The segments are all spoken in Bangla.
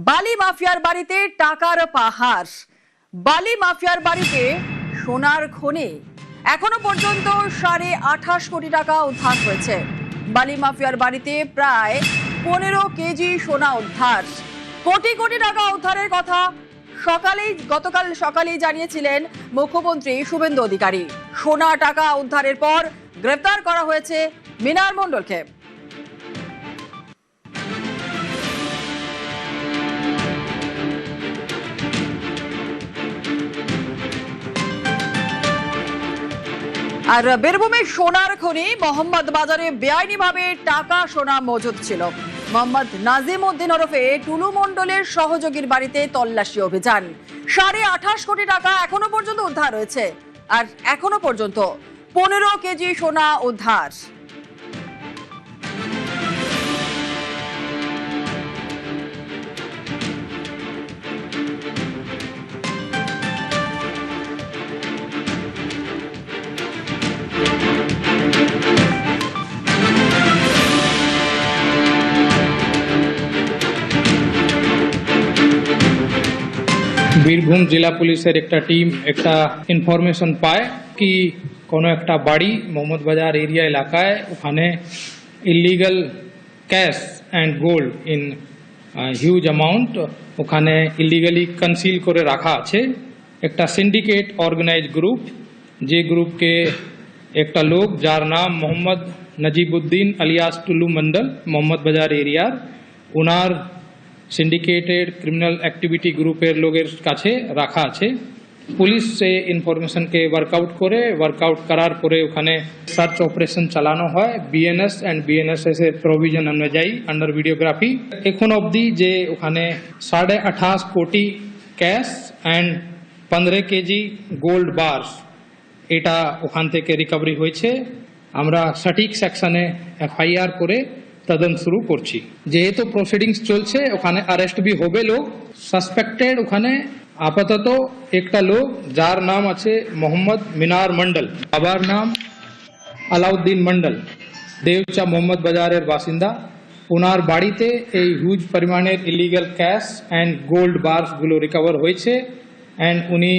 বালি মাফিয়ার বাড়িতে টাকার পাহাড়। বালি মাফিয়ার বাড়িতে সোনার খনি। এখনো পর্যন্ত 28.5 কোটি টাকা উদ্ধার হয়েছে। বালি মাফিয়ার বাড়িতে প্রায় 15 কেজি সোনা উদ্ধার। কোটি কোটি টাকা উদ্ধারের কথা গতকাল সকালেই জানিয়েছিলেন মুখ্যমন্ত্রী শুভেন্দু অধিকারী। সোনা টাকা উদ্ধারের পর গ্রেফতার করা হয়েছে মিনার মণ্ডলকে। আর বীরভূমের সোনার খনি মোহাম্মদ বাজারে বেআইনিভাবে টাকা সোনা মজুদ ছিল। মোহাম্মদ নাজিম উদ্দিন ওরফে টুলু মণ্ডলের সহযোগীর বাড়িতে তল্লাশি অভিযান। 28.5 কোটি টাকা এখনো পর্যন্ত উদ্ধার হয়েছে। আর এখনো পর্যন্ত 15 কেজি সোনা উদ্ধার। বীরভূম জেলা পুলিশের একটা টিম একটা ইনফরমেশন পায় কি কোনো একটা বাড়ি মোহাম্মদ বাজার এরিয়া এলাকায় ওখানে illegal cash and gold in huge amount ওখানে ইলিগালি কনসিল করে রাখা আছে। একটা সিন্ডিকেট অর্গানাইজ গ্রুপ, যে গ্রুপকে একটা লোক যার নাম মোহাম্মদ নজিবুদ্দিন আলিয়াস টুলু মন্ডল মোহাম্মদ বাজার এরিয়ার, ওনার সিন্ডিকেটেড ক্রিমিনাল অ্যাক্টিভিটি গ্রুপের লোকের কাছে রাখা আছে। পুলিশ সে ইনফরমেশনকে ওয়ার্কআউট করার পরে ওখানে সার্চ অপারেশন চালানো হয় বিএনএস অ্যান্ড বিএনএসএস এর প্রভিশন অনুযায়ী আন্ডার ভিডিওগ্রাফি। এখন অবধি যে ওখানে 28.5 crore cash and 15 KG gold bars এটা ওখান থেকে রিকভারি হয়েছে। আমরা সঠিক সেকশনে এফআইআর করে তদন্ত শুরু করছি। যেহেতু প্রসিডিংস চলছে ওখানে অ্যারেস্ট भी হবে লোক। সাসপেক্টেড ওখানে আপাতত একটা লোক যার নাম আছে মোহাম্মদ মিনার মন্ডল, বাবার নাম আলাউদ্দিন মন্ডল, দেওচা মোহাম্মদ বাজারের বাসিন্দা। ওনার বাড়িতে এই হিউজ পরিমাণের illegal cash and gold bars গুলো রিকভার হয়েছে। অ্যান্ড উনি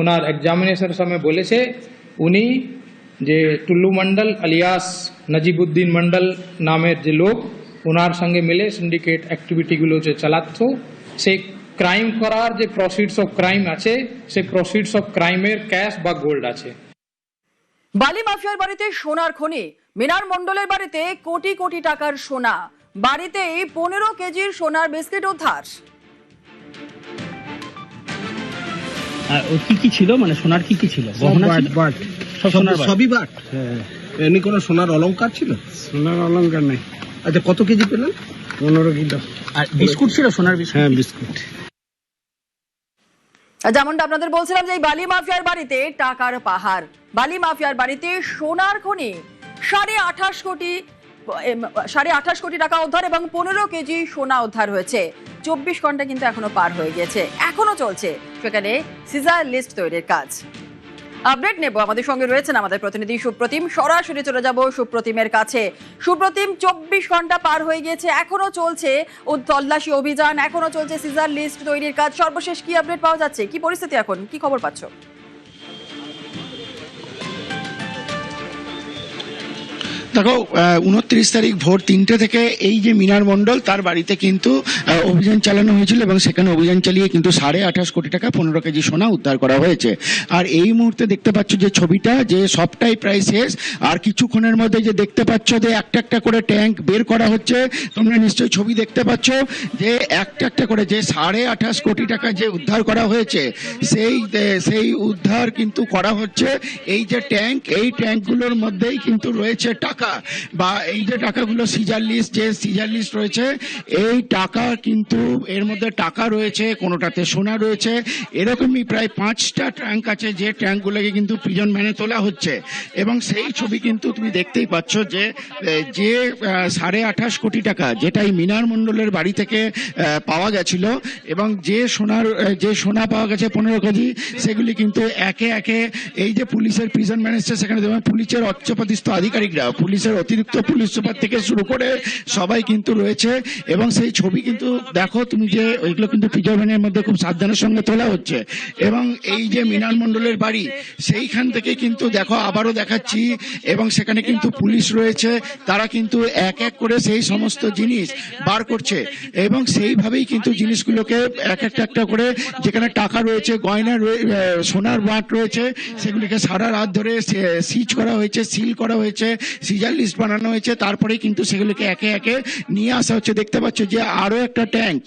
ওনার এক্সামিনেশনের সময় বলেছে উনি যে টুল্লু মন্ডল আলিয়াস নজিবুদ্দিন মন্ডল নামের যে লোক ওনার সঙ্গে মিলে সিন্ডিকেট অ্যাক্টিভিটিগুলো যে চালাচ্ছ, সেই ক্রাইম করার যে প্রসিডস অফ ক্রাইম আছে সেই প্রসিডস অফ ক্রাইমের ক্যাশ বা গোল্ড আছে। বালি মাফিয়ার বাড়িতে সোনার খনি। মিনার মণ্ডলের বাড়িতে কোটি কোটি টাকার সোনা। বাড়িতে 15 কেজির সোনার বিস্কিট উদ্ধার। কি কি ছিল, মানে সোনার কি কি ছিল? সবই বাট। এমনি কোনো সোনার অলংকার ছিল? সোনার অলংকার নেই। আচ্ছা, কত কেজি পেলেন? 15 কিলো। আর বিস্কুট ছিল, সোনার বিস্কুট? হ্যাঁ, বিস্কুট। যেমনটা আপনাদের বলছিলাম যে বালি মাফিয়ার বাড়িতে টাকার পাহাড়। বালি মাফিয়ার বাড়িতে সোনার খনি। 28.5 কোটি টাকা উদ্ধার এবং 15 কেজি সোনা উদ্ধার হয়েছে। 24 ঘন্টা কিন্তু এখনো পার হয়ে গেছে, এখনো চলছে সেখানে সিজার লিস্ট তৈরির কাজ। আপডেট নেব, আমাদের সঙ্গে রয়েছেন আমাদের প্রতিনিধি সুপ্রতিম। সরাসরি চলে যাব সুপ্রতিমের কাছে। সুপ্রতিম, 24 ঘন্টা পার হয়ে গিয়েছে, এখনো চলছে তল্লাশি অভিযান, এখনো চলছে সিজার লিস্ট তৈরির কাজ। সর্বশেষ কি আপডেট পাওয়া যাচ্ছে, কি পরিস্থিতি এখন, কি খবর পাচ্ছ? দেখো, 29 তারিখ ভোর 3টে থেকে এই যে মিনার মণ্ডল তার বাড়িতে কিন্তু অভিযান চালানো হয়েছিল এবং সেখানে অভিযান চালিয়ে কিন্তু 28.5 কোটি টাকা 15 কেজি সোনা উদ্ধার করা হয়েছে। আর এই মুহূর্তে দেখতে পাচ্ছ যে ছবিটা, যে সবটাই প্রায় শেষ। আর কিছুক্ষণের মধ্যে যে দেখতে পাচ্ছ যে একটা একটা করে ট্যাঙ্ক বের করা হচ্ছে। তোমরা নিশ্চয়ই ছবি দেখতে পাচ্ছ যে একটা একটা করে যে 28.5 কোটি টাকা যে উদ্ধার করা হয়েছে সেই উদ্ধার কিন্তু করা হচ্ছে। এই যে ট্যাঙ্ক, এই ট্যাঙ্কগুলোর মধ্যেই কিন্তু রয়েছে টাকা, বা এই যে টাকাগুলো সিজার লিস্ট রয়েছে, এই টাকা কিন্তু এর মধ্যে টাকা রয়েছে, কোনোটাতে সোনা রয়েছে। এরকমই প্রায় 5টা ট্যাঙ্ক আছে, যে ট্যাঙ্কগুলোকে কিন্তু প্রিজন ভ্যানে তোলা হচ্ছে। এবং সেই ছবি কিন্তু তুমি দেখতেই পাচ্ছ যে 28.5 কোটি টাকা যেটা এই মিনার মণ্ডলের বাড়ি থেকে পাওয়া গেছিল, এবং যে সোনা পাওয়া গেছে 15 কেজি, সেগুলি কিন্তু একে একে এই যে পুলিশের প্রিজন ভ্যান এসছে, সেখানে পুলিশের উচ্চপদস্থ আধিকারিকরা, পুলিশ পুলিশের অতিরিক্ত পুলিশ সুপার থেকে শুরু করে সবাই কিন্তু রয়েছে এবং সেই ছবি কিন্তু দেখো তুমি যে ওইগুলো কিন্তু পিজর ভ্যানের মধ্যে খুব সাবধানের সঙ্গে তোলা হচ্ছে এবং এই যে মৃণাল মণ্ডলের বাড়ি সেইখান থেকে কিন্তু দেখো আবারও দেখাচ্ছি এবং সেখানে কিন্তু পুলিশ রয়েছে, তারা কিন্তু এক এক করে সেই সমস্ত জিনিস বার করছে এবং সেইভাবেই কিন্তু জিনিসগুলোকে এক একটা করে যেখানে টাকা রয়েছে, গয়না সোনার বাট রয়েছে, সেগুলিকে সারা রাত ধরে সিজ করা হয়েছে, সিল করা হয়েছে, সিজার লিস্ট বানানো হয়েছে, তারপরে কিন্তু সেগুলিকে একে একে নিয়ে আসা হচ্ছে। দেখতে পাচ্ছ যে আরো একটা ট্যাঙ্ক,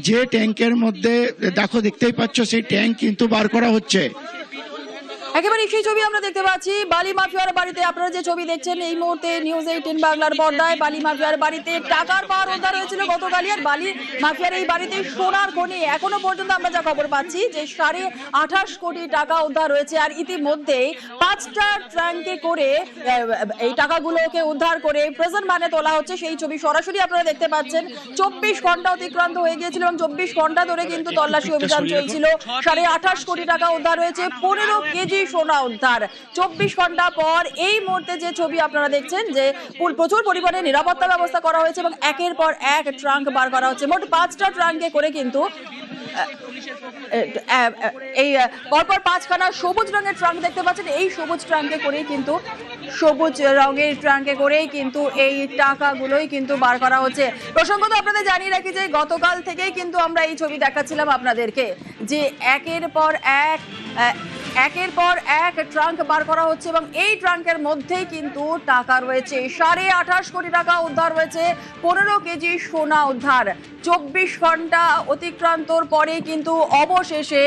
যে ট্যাঙ্কের মধ্যে দেখো দেখতেই পাচ্ছ সেই ট্যাঙ্ক কিন্তু বার করা হচ্ছে। একেবারে সেই ছবি আমরা দেখতে পাচ্ছি বালি মাফিয়ার বাড়িতে। আপনারা যে ছবি দেখছেন এই মুহূর্তে নিউজ 18 বাংলার পর্দায়, বালি মাফিয়ার বাড়িতে টাকার পাহাড় উদ্ধার হয়েছিল গতকালই। আর বালি মাফিয়ার এই বাড়িতে সোনার খনি, এখনো পর্যন্ত আমরা যা খবর পাচ্ছি যে 28.5 কোটি টাকা উদ্ধার হয়েছে। আর ইতিমধ্যেই 5টা ট্রাঙ্কে করে এই টাকাগুলোকে উদ্ধার করে প্রেজেন্ট মানে তোলা হচ্ছে। সেই ছবি সরাসরি আপনারা দেখতে পাচ্ছেন। 24 ঘন্টা অতিক্রান্ত হয়ে গিয়েছিল এবং 24 ঘন্টা ধরে কিন্তু তল্লাশি অভিযান চলছিল। 28.5 কোটি টাকা উদ্ধার হয়েছে, 15 কেজি সোনা উদ্ধার। 24 ঘন্টা পর এই মুহূর্তে যে ছবি আপনারা দেখছেন যে প্রচুর পরিমাণে নিরাপত্তা ব্যবস্থা করা হয়েছে এবং একের পর এক ট্রাঙ্ক বার করা হচ্ছে। মোট 5টা ট্রাঙ্কে করে কিন্তু এই পরপর 5খানা সবুজ রঙের ট্রাঙ্ক দেখতে পাচ্ছেন। এই সবুজ ট্রাঙ্কে করেই কিন্তু সবুজ রঙের ট্রাঙ্কে করেই কিন্তু এই টাকাগুলোই কিন্তু বার করা হচ্ছে। প্রসঙ্গত আপনাদের জানিয়ে রাখি যে গতকাল থেকেই কিন্তু আমরা এই ছবি দেখাচ্ছিলাম আপনাদেরকে যে একের পর এক ট্রাঙ্ক বার করা হচ্ছে এবং এই ট্রাঙ্কের মধ্যেই কিন্তু টাকা রয়েছে। 28.5 কোটি টাকা উদ্ধার হয়েছে, 15 কেজি সোনা উদ্ধার। 24 ঘন্টা অতিক্রান্তর পরে কিন্তু অবশেষে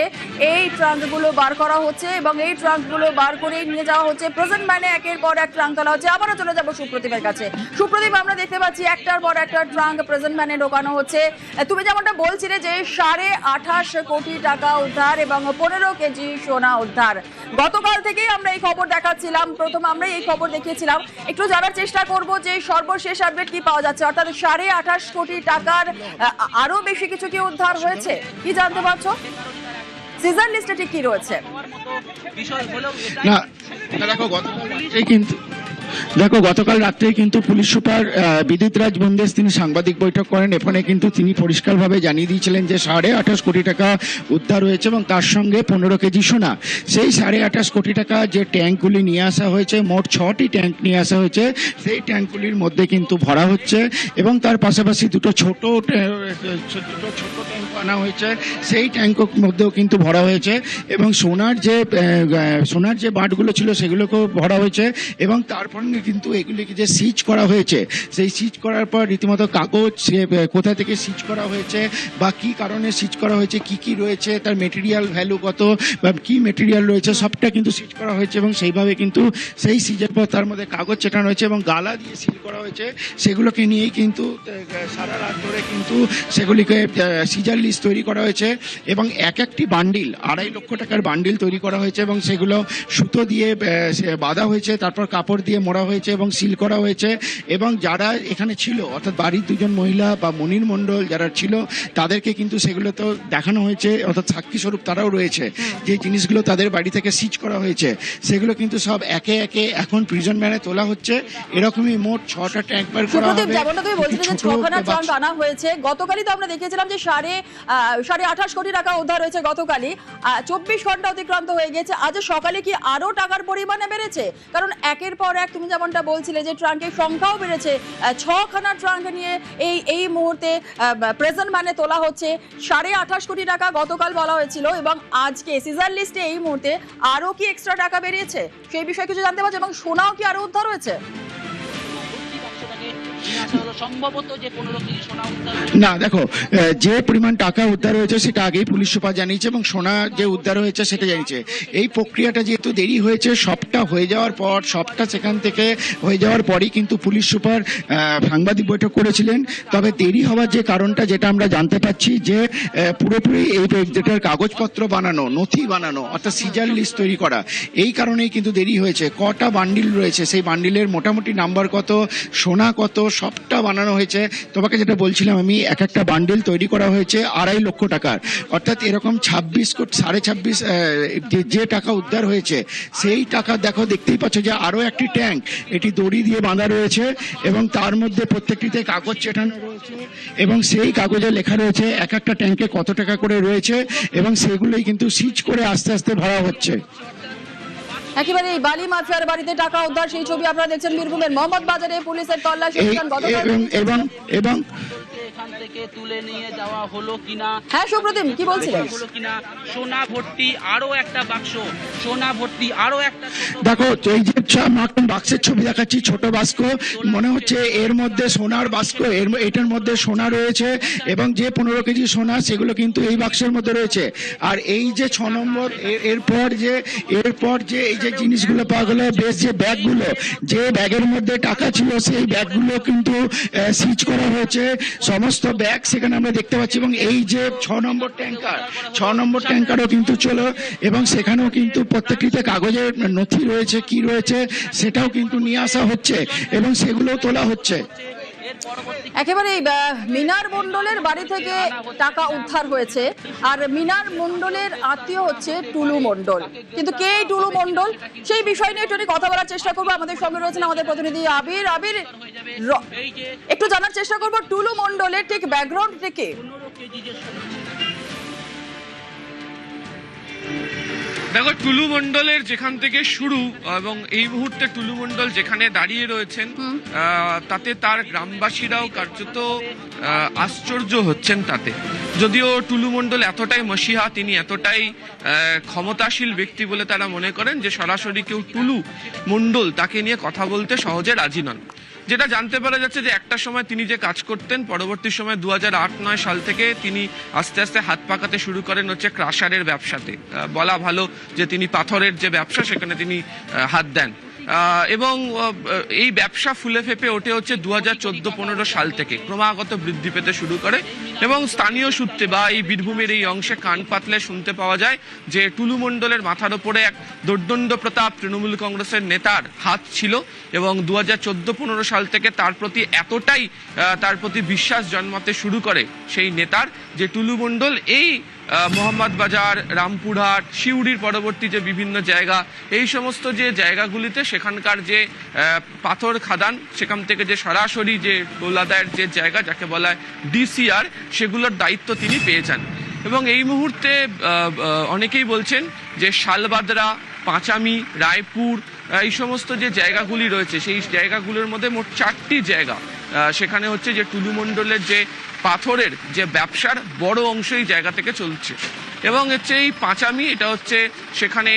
এই ট্রাঙ্কগুলো বার করা হচ্ছে এবং এই ট্রাঙ্কগুলো বার করে নিয়ে যাওয়া হচ্ছে প্রেজেন্ট মানে একের পর এক ট্রাঙ্ক তোলা হচ্ছে। আবারও চলে যাবো সুপ্রদীপের কাছে। সুপ্রদীপ, আমরা দেখতে পাচ্ছি একটার পর একটা ট্রাঙ্ক প্রেজেন্ট মানে ঢোকানো হচ্ছে। তুমি যেমনটা বলছিলে যে 28.5 কোটি টাকা উদ্ধার এবং 15 কেজি সোনা উদ্ধার। গতকাল থেকেই আমরা এই খবর দেখাচ্ছিলাম, প্রথম আমরা এই খবর দেখিয়েছিলাম। একটু জানার চেষ্টা করব যে সর্বশেষ আপডেট কি পাওয়া যাচ্ছে, অর্থাৎ 28.5 কোটি টাকার আরো বেশি কিছু কি উদ্ধার হয়েছে, কি জানতে পারছো? সিজন লিস্টে ঠিক কি রয়েছে? না দেখো গতকাল রাত্রে কিন্তু পুলিশ সুপার বিদিত রাজ বন্দেজ তিনি সাংবাদিক বৈঠক করেন। এখানে কিন্তু তিনি পরিষ্কারভাবে জানিয়ে দিয়েছিলেন যে 28.5 কোটি টাকা উদ্ধার হয়েছে এবং তার সঙ্গে 15 কেজি সোনা। সেই 28.5 কোটি টাকা যে ট্যাঙ্কগুলি নিয়ে আসা হয়েছে, মোট 6টি ট্যাঙ্ক নিয়ে আসা হয়েছে, সেই ট্যাঙ্কগুলির মধ্যে কিন্তু ভরা হচ্ছে এবং তার পাশাপাশি দুটো ছোট ট্যাঙ্ক আনা হয়েছে, সেই ট্যাঙ্কের মধ্যেও কিন্তু ভরা হয়েছে এবং সোনার যে বাটগুলো ছিল সেগুলোকেও ভরা হয়েছে এবং তারপর কিন্তু এগুলিকে যে সিজ করা হয়েছে, সেই সিজ করার পর রীতিমতো কাগজ কোথা থেকে সিজ করা হয়েছে বা কি কারণে সিজ করা হয়েছে, কি কি রয়েছে, তার মেটেরিয়াল ভ্যালু কত বা কি মেটেরিয়াল রয়েছে, সবটা কিন্তু সিজ করা হয়েছে এবং সেইভাবে কিন্তু সেই সিজের পর তার মধ্যে কাগজ চেটানো হয়েছে এবং গালা দিয়ে সিল করা হয়েছে। সেগুলোকে নিয়েই কিন্তু সারা রাত ধরে কিন্তু সেগুলিকে সিজার লিস্ট তৈরি করা হয়েছে এবং একটি বান্ডিল 2.5 লক্ষ টাকার বান্ডিল তৈরি করা হয়েছে এবং সেগুলো সুতো দিয়ে বাঁধা হয়েছে, তারপর কাপড় দিয়ে মোড়া হয়েছে এবং সিল করা হয়েছে এবং যারা এখানে ছিল অর্থাৎ বাড়ির 2জন মহিলা বা মনির মণ্ডল যারা ছিল তাদেরকে কিন্তু সেগুলো তো দেখানো হয়েছে, অর্থাৎ সাক্ষী স্বরূপ তারাও রয়েছে। যে জিনিসগুলো তাদের বাড়ি থেকে সিজ করা হয়েছে সেগুলো কিন্তু সব একে একে এখন প্রিজন ভ্যানে তোলা হচ্ছে। এরকমই মোট 6টা ট্যাঙ্ক বার করা হবে। যেমনটা তুমি বলছিলে যে 6খানা ট্রাঙ্ক আনা হয়েছে। গতকালই তো আমরা দেখিয়েছিলাম যে 28.5 কোটি টাকা উদ্ধার হয়েছে গতকালই। 24 ঘন্টা অতিক্রান্ত হয়ে গেছে। আজ সকালে কি আরো টাকার পরিমাণে বেড়েছে? কারণ একের পর এক তুমি যেমনটা বলছিলে যে ট্রাঙ্কের সংখ্যাও বেড়েছে। 6খানা ট্রাঙ্ক নিয়ে এই মুহূর্তে প্রেজেন্ট মানে তোলা হচ্ছে। 28.5 কোটি টাকা গতকাল বলা হয়েছিল এবং আজকে সিজার লিস্টে এই মুহূর্তে আরো কি এক্সট্রা টাকা বেরিয়েছে সেই বিষয়ে কিছু জানতে পারছো এবং সোনাও কি আরো উদ্ধার হয়েছে? না দেখো, যে পরিমাণ টাকা উদ্ধার হয়েছে সেটা আগেই পুলিশ সুপার জানিয়েছে এবং সোনা যে উদ্ধার হয়েছে সেটা জানিয়েছে। এই প্রক্রিয়াটা যেহেতু দেরি হয়েছে, সবটা হয়ে যাওয়ার পর সবটা সেখান থেকে হয়ে যাওয়ার পরই কিন্তু পুলিশ সুপার সাংবাদিক বৈঠক করেছিলেন। তবে দেরি হওয়ার যে কারণটা যেটা আমরা জানতে পাচ্ছি যে পুরোপুরি এই যেটার কাগজপত্র বানানো, নথি বানানো অর্থাৎ সিজার লিস্ট তৈরি করা, এই কারণেই কিন্তু দেরি হয়েছে। কটা বান্ডিল রয়েছে, সেই বান্ডিলের মোটামুটি নাম্বার কত, সোনা কত, সবটা চার্টটা বানানো হয়েছে, তোমাকে যেটা বলছিলাম আমি, এক একটা বান্ডেল তৈরি করা হয়েছে 2.5 লক্ষ টাকার, অর্থাৎ এরকম 26 যে টাকা উদ্ধার হয়েছে সেই টাকা দেখতেই পাচ্ছ যে আরো একটি ট্যাঙ্ক এটি দড়ি দিয়ে বাঁধা রয়েছে এবং তার মধ্যে প্রত্যেকটিতে কাগজ চেটানো রয়েছে এবং সেই কাগজে লেখা রয়েছে এক একটা ট্যাঙ্কে কত টাকা করে রয়েছে এবং সেগুলোই কিন্তু সিজ করে আস্তে আস্তে ভরা হচ্ছে। একেবারে এই বালি মাফিয়ার বাড়িতে টাকা উদ্ধার সেই ছবি আপনারা দেখছেন বীরভূমের মোহাম্মদ বাজারে পুলিশের তল্লাশি অভিযান গতকাল। এবং এখান থেকে তুলে নিয়ে যাওয়া হলো কিনা, হ্যাঁ সুপ্রতিম কি বলছিলেন? হলো কিনা সোনা ভর্তি আরো একটা বাক্স, সোনা ভর্তি আরো একটা দেখো এই যে বাক্সের ছবি দেখাচ্ছি, ছোট বাস্ক, মনে হচ্ছে এর মধ্যে সোনার বাস্ক, এটার মধ্যে সোনা রয়েছে এবং যে 15 কেজি সোনা সেগুলো কিন্তু এই বাক্সের মধ্যে রয়েছে। আর এই যে 6 নম্বর এরপর যে এই যে জিনিসগুলো পাওয়া গেল, বেশ যে ব্যাগগুলো, যে ব্যাগের মধ্যে টাকা ছিল সেই ব্যাগগুলো কিন্তু সিজ করা হয়েছে, সমস্ত ব্যাগ সেখানে আমরা দেখতে পাচ্ছি। এবং এই যে 6 নম্বর ট্যাঙ্কারও কিন্তু চলো এবং সেখানেও কিন্তু প্রত্যেকটিতে কাগজের নথি রয়েছে, কি রয়েছে সেটাও কিন্তু নিয়ে আসা হচ্ছে এবং সেগুলোও তোলা হচ্ছে। একেবারে মিনার মণ্ডলের বাড়ি থেকে টাকা উদ্ধার হয়েছে আর মিনার মণ্ডলের আত্মীয় হচ্ছে টুলু মণ্ডল, কিন্তু কে এই টুলু মণ্ডল সেই বিষয় নিয়ে একটু কথা বলার চেষ্টা করবো। আমাদের সঙ্গে রয়েছেন আমাদের প্রতিনিধি আবির। একটু জানার চেষ্টা করবো টুলু মণ্ডলের ঠিক ব্যাকগ্রাউন্ড থেকে। দেখো, টুলু মণ্ডলের যেখান থেকে শুরু এবং এই মুহূর্তে টুলু মণ্ডল যেখানে দাঁড়িয়ে রয়েছেন তাতে তার গ্রামবাসীরাও কার্যত আশ্চর্য হচ্ছেন তাতে। যদিও টুলু মণ্ডল এতটাই মসিহা, তিনি এতটাই ক্ষমতাশীল ব্যক্তি বলে তারা মনে করেন যে সরাসরি কেউ টুলু মণ্ডল তাকে নিয়ে কথা বলতে সহজে রাজি নন। যেটা জানতে পারা যাচ্ছে যে একটা সময় তিনি যে কাজ করতেন, পরবর্তী সময় 2008-9 সাল থেকে তিনি আস্তে আস্তে হাত পাকাতে শুরু করেন হচ্ছে ক্রাশারের ব্যবসাতে। বলা ভালো যে তিনি পাথরের যে ব্যবসা সেখানে তিনি হাত দেন এবং এই ব্যবসা ফুলে ফেপে ওঠে হচ্ছে 2014-15 সাল থেকে, ক্রমাগত বৃদ্ধি পেতে শুরু করে এবং স্থানীয় সূত্রে বা এই বীরভূমের এই অংশে কান পাতলে শুনতে পাওয়া যায় যে টুলু মণ্ডলের মাথার ওপরে এক দোর্দণ্ড প্রতাপ তৃণমূল কংগ্রেসের নেতার হাত ছিল এবং 2014-15 সাল থেকে তার প্রতি বিশ্বাস জন্মাতে শুরু করে সেই নেতার, যে টুলু মণ্ডল এই মোহাম্মদ বাজার, রামপুরহাট, সিউড়ির পরবর্তী যে বিভিন্ন জায়গা, এই সমস্ত যে জায়গাগুলিতে সেখানকার যে পাথর খাদান, সেখান থেকে যে সরাসরি যে টোল আদায়ের যে জায়গা যাকে বলা হয় ডিসিআর, সেগুলোর দায়িত্ব তিনি পেয়েছেন। এবং এই মুহূর্তে অনেকেই বলছেন যে শালবাদরা, পাঁচামি, রায়পুর, এই সমস্ত যে জায়গাগুলি রয়েছে সেই জায়গাগুলোর মধ্যে মোট 4টি জায়গা সেখানে হচ্ছে যে টুলু মণ্ডলের যে পাথরের যে ব্যবসার বড় অংশ এই জায়গা থেকে চলছে। এবং হচ্ছে এই পাঁচামি, এটা হচ্ছে সেখানে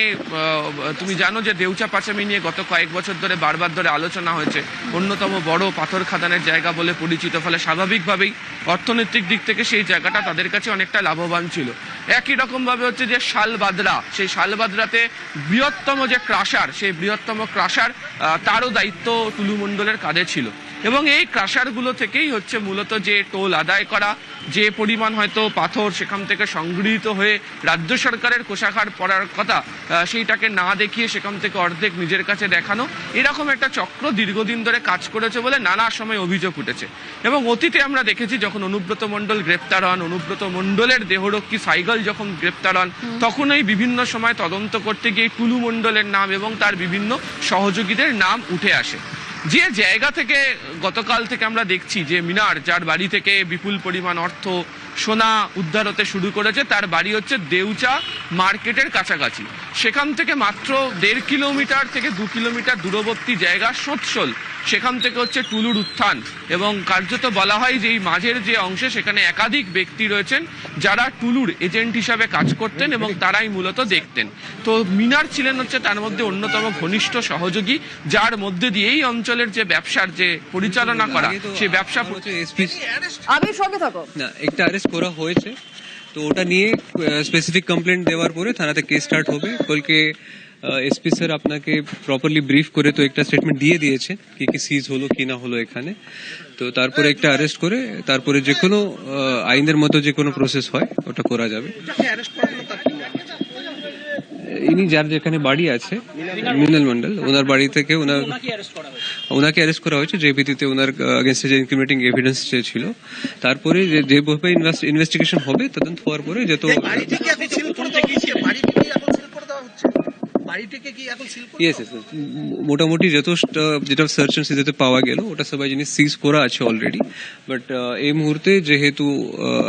তুমি জানো যে দেউচা পাঁচামি নিয়ে গত কয়েক বছর ধরে বারবার ধরে আলোচনা হয়েছে, অন্যতম বড় পাথর খাদানের জায়গা বলে পরিচিত, ফলে স্বাভাবিকভাবেই অর্থনৈতিক দিক থেকে সেই জায়গাটা তাদের কাছে অনেকটা লাভবান ছিল। একই রকমভাবে হচ্ছে যে শালবাদরা, সেই শালবাদরাতে বৃহত্তম যে ক্রাশার, সেই বৃহত্তম ক্রাশার তারও দায়িত্ব টুলু মণ্ডলের কাঁধে ছিল। এবং এই ক্রাশারগুলো থেকেই হচ্ছে মূলত যে টোল আদায় করা, যে পরিমাণ হয়তো পাথর সেখান থেকে সংগৃহীত হয়ে রাজ্য সরকারের কোষাগার পড়ার কথা, সেইটাকে না দেখিয়ে সেখান থেকে অর্ধেক নিজের কাছে দেখানো, এরকম একটা চক্র দীর্ঘদিন ধরে কাজ করেছে বলে নানা সময় অভিযোগ উঠেছে। এবং অতীতে আমরা দেখেছি যখন অনুব্রত মণ্ডল গ্রেপ্তার হন, অনুব্রত মণ্ডলের দেহরক্ষী সাইগল যখন গ্রেপ্তার হন, তখনই বিভিন্ন সময় তদন্ত করতে গিয়ে টুলু মণ্ডলের নাম এবং তার বিভিন্ন সহযোগীদের নাম উঠে আসে। যে জায়গা থেকে গতকাল থেকে আমরা দেখছি যে মিনার, যার বাড়ি থেকে বিপুল পরিমাণ অর্থ সোনা উদ্ধার হতে শুরু করেছে, তার বাড়ি হচ্ছে দেউচা মার্কেটের কাছাকাছি। সেখান থেকে মাত্র 1.5 কিলোমিটার থেকে 2 কিলোমিটার দূরবর্তী জায়গা সোৎসল, সেখান থেকে হচ্ছে টুলুর উত্থান। এবং কার্যত বলা হয় যে এই মাঝের যে অংশে সেখানে একাধিক ব্যক্তি রয়েছেন যারা টুলুর এজেন্ট হিসাবে কাজ করতেন এবং তারাই মূলত দেখতেন। তো মিনার ছিলেন হচ্ছে তার মধ্যে অন্যতম ঘনিষ্ঠ সহযোগী, যার মধ্যে দিয়ে এই অঞ্চলের যে ব্যবসার যে পরিচালনা করা, সেই ব্যবসা। আমি সঙ্গে থাকো না, একটা অ্যারেস্ট করা হয়েছে, তো ওটা নিয়ে স্পেসিফিক কমপ্লেন্ট দেওয়ার পরে থানাতে কেস স্টার্ট হবে। কালকে এসপি স্যার আপনাকে প্রপারলি ব্রিফ করে তো একটা স্টেটমেন্ট দিয়ে দিয়েছে কি কি সিজ হলো কি না হলো এখানে। তো তারপরে একটা অ্যারেস্ট করে তারপরে যে কোনো আইনের মতো যে কোনো প্রসেস হয় ওটা করা যাবে। ইনি যার যেখানে বাড়ি আছে মৃণাল মণ্ডল, ওনার বাড়ি থেকে ওনাকে অ্যারেস্ট করা হয়েছে যে ভিত্তিতে ওনার আগেনস্টে যে ইনক্রিমিনেটিং এভিডেন্স ছিল। তারপরে যেভাবে ইনভেস্টিগেশন হবে, তদন্ত হওয়ার পরে যত বাড়িটিকে এখন সিল করে দেওয়া হচ্ছে, বাড়িটিকে এখন সিল করে দেওয়া হচ্ছে, বাড়িটিকে কি এখন সিল করে ইয়েস মোটামুটি যেটা সার্চ এন্ড সিজেতে পাওয়া গেল ওটা সবাই জিনিস সিজ করা আছে অলরেডি। বাট এই মুহূর্তে যেহেতু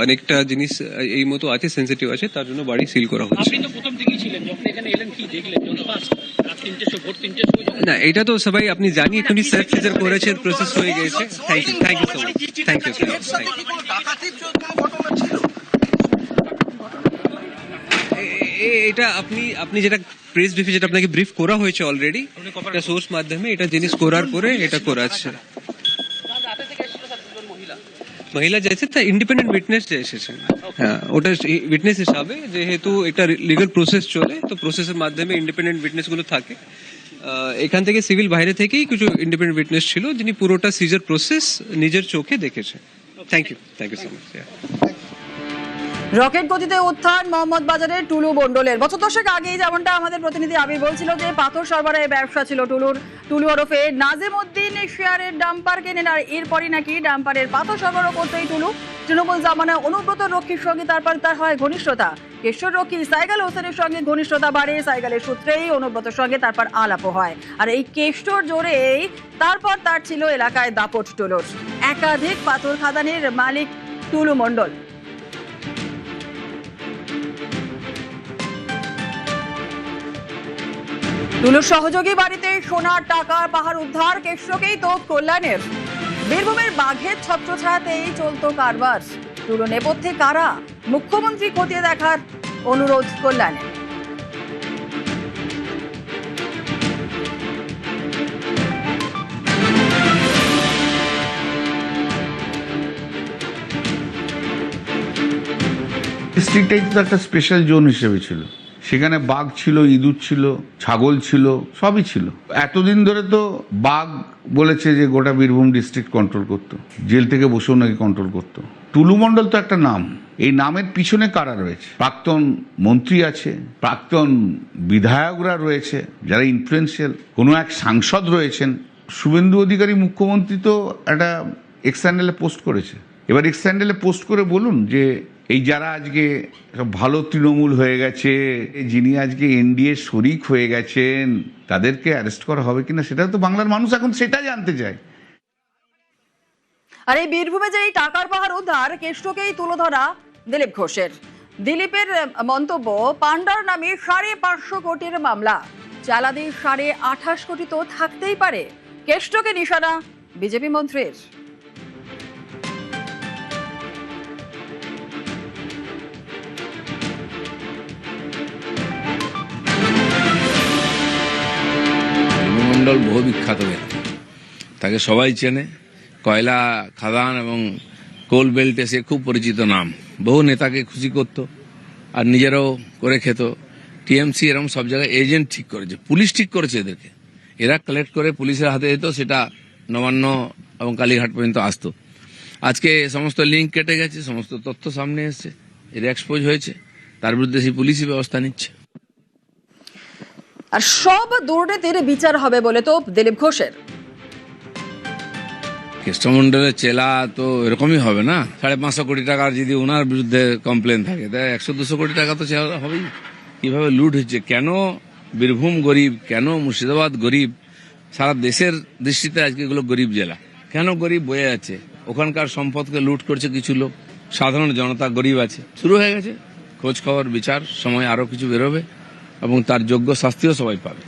অনেকটা জিনিস এই মতো আছে, সেন্সিটিভ আছে, তার জন্য বাড়ি সিল করা হচ্ছে। আপনি তো প্রথম থেকেই ছিলেন, যখন এখানে এলেন কি দেখলেন? যখন ফার্স্ট রাত 3টের সময়, ভোর 3টের সময় যখন না, এটা তো সবাই আপনি জানি এখনই সার্চ সিজার করেছেন, প্রসেস হয়ে গেছে। Thank you so much, thank you. কি কোনো ডাকাতির কোনো ঘটনা ছিল? এটা আপনি যেটা প্রেস ব্রিফে যেটা আপনাকে ব্রিফ করা হয়েছে অলরেডি, এটা সোর্স মাধ্যমে এটা জিনিস করার পরে এটা করা আছে। মহিলা যাইছে তা ইন্ডিপেন্ডেন্ট উইটনেস যে এসেছেন, হ্যাঁ ওটা উইটনেস হিসাবে, যেহেতু একটা লিগাল প্রসেস চলে তো প্রসেসের মাধ্যমে ইন্ডিপেন্ডেন্ট উইটনেস গুলো থাকে। এখান থেকে সিভিল বাইরে থেকেই কিছু ইন্ডিপেন্ডেন্ট উইটনেস ছিল যিনি পুরোটা সিজার প্রসেস নিজের চোখে দেখেছেন। Thank you so much. Rocket গতিতে উত্থান মোহাম্মদ বাজারের টুলু মণ্ডলের। বছর দশেক আগেই যেমনটা আমাদের প্রতিনিধি আবির বলছিল যে পাথর সরবরাহের ব্যবসা ছিল টুলু ওরফে নাজিম উদ্দিন শেয়ারের ডাম্পার কেনেন, আর এরপরই নাকি ডাম্পারের পাথর সরবরাহ করতেই টুলু তৃণমূল জামানায় অনুব্রত রক্ষীর সঙ্গে তার হয় ঘনিষ্ঠতা। কেশর রক্ষী সাইগাল হোসেনের সঙ্গে ঘনিষ্ঠতা বাড়ে, সাইগালের সূত্রেই অনুব্রতর সঙ্গে তারপর আলাপও হয়, আর এই কেষ্টর জোরেই তারপর তার ছিল এলাকায় দাপট টুলুর। একাধিক পাথর খাদানের মালিক টুলু মণ্ডল। টুলুর সহযোগী বাড়িতে সোনার টাকার পাহাড় উদ্ধার, কেষ্টকেই তো কল্যাণের। বীরভূমের বাঘের ছত্রছায়াতেই চলতো কারবার। টুলু নেপথ্যে কারা, মুখ্যমন্ত্রী খতিয়ে দেখার অনুরোধ কল্যাণের। ডিস্ট্রিক্টটাই তো একটা স্পেশাল জোন হিসেবে ছিল, সেখানে বাঘ ছিল, ইঁদুর ছিল, ছাগল ছিল, সবই ছিল। এতদিন ধরে তো বাঘ বলেছে যে গোটা বীরভূম ডিস্ট্রিক্ট কন্ট্রোল করতো, জেল থেকে বসেও নাকি কন্ট্রোল করতো। টুলু মণ্ডল তো একটা নাম, এই নামের পিছনে কারা রয়েছে? প্রাক্তন মন্ত্রী আছে, প্রাক্তন বিধায়করা রয়েছে যারা ইনফ্লুয়েন্সিয়াল, কোনো এক সাংসদ রয়েছেন। শুভেন্দু অধিকারী মুখ্যমন্ত্রী তো একটা এক্স হ্যান্ডেলে পোস্ট করেছে। এবার এক্স হ্যান্ডেলে পোস্ট করে বলুন যে এই যারা আজকে সব ভালো তৃণমূল হয়ে গেছে, যিনি আজকে এনডিএ শরিক হয়ে গেছেন, তাদেরকে অ্যারেস্ট করা হবে কিনা, সেটা তো বাংলার মানুষ এখন সেটা জানতে চায়। আর এই বীরভূমে যে এই টাকার পাহাড় উদ্ধার, কেষ্টকেই তুলে ধরা দিলীপ ঘোষের। দিলীপের মন্তব্য, পান্ডার নামে 550 কোটির মামলা, চালাদি 28.5 কোটি তো থাকতেই পারে। কেষ্টকে নিশানা বিজেপি মন্ত্রীর। মণ্ডল বহু বিখ্যাত ব্যক্তি, তাকে সবাই চেনে। কয়লা খাদান এবং কোল বেল্টে সে খুব পরিচিত নাম। বহু নেতাকে খুশি করত আর নিজেরাও করে খেত। টিএমসি এরকম সব জায়গায় এজেন্ট ঠিক করেছে, পুলিশ ঠিক করেছে এদেরকে। এরা কালেক্ট করে পুলিশের হাতে দিত, সেটা নবান্ন এবং কালীঘাট পর্যন্ত আসতো। আজকে সমস্ত লিঙ্ক কেটে গেছে, সমস্ত তথ্য সামনে এসছে, এর এক্সপোজ হয়েছে, তার বিরুদ্ধে সেই পুলিশই ব্যবস্থা নিচ্ছে। আর সব দুর্নীতির বিচার হবে বলে তো দিলীপ ঘোষের। কেষ্টমণ্ডলের চেলা তো এরকমই হবে না। 550 কোটি টাকার যদি ওনার বিরুদ্ধে কমপ্লেন থাকে, তাই 100-200 কোটি টাকা তো চেলা হবেই। কিভাবে লুট হচ্ছে, কেন বীরভূম গরিব, কেন মুর্শিদাবাদ গরিব, সারা দেশের দৃষ্টিতে আজকে এগুলো গরিব জেলা। কেন গরিব বয়ে আছে, ওখানকার সম্পদকে লুট করছে কিছু লোক, সাধারণ জনতা গরিব আছে। শুরু হয়ে গেছে খোঁজ খবর, বিচার, সময় আরো কিছু বেরোবে এবং তার যোগ্য শাস্তিও সবাই পাবে।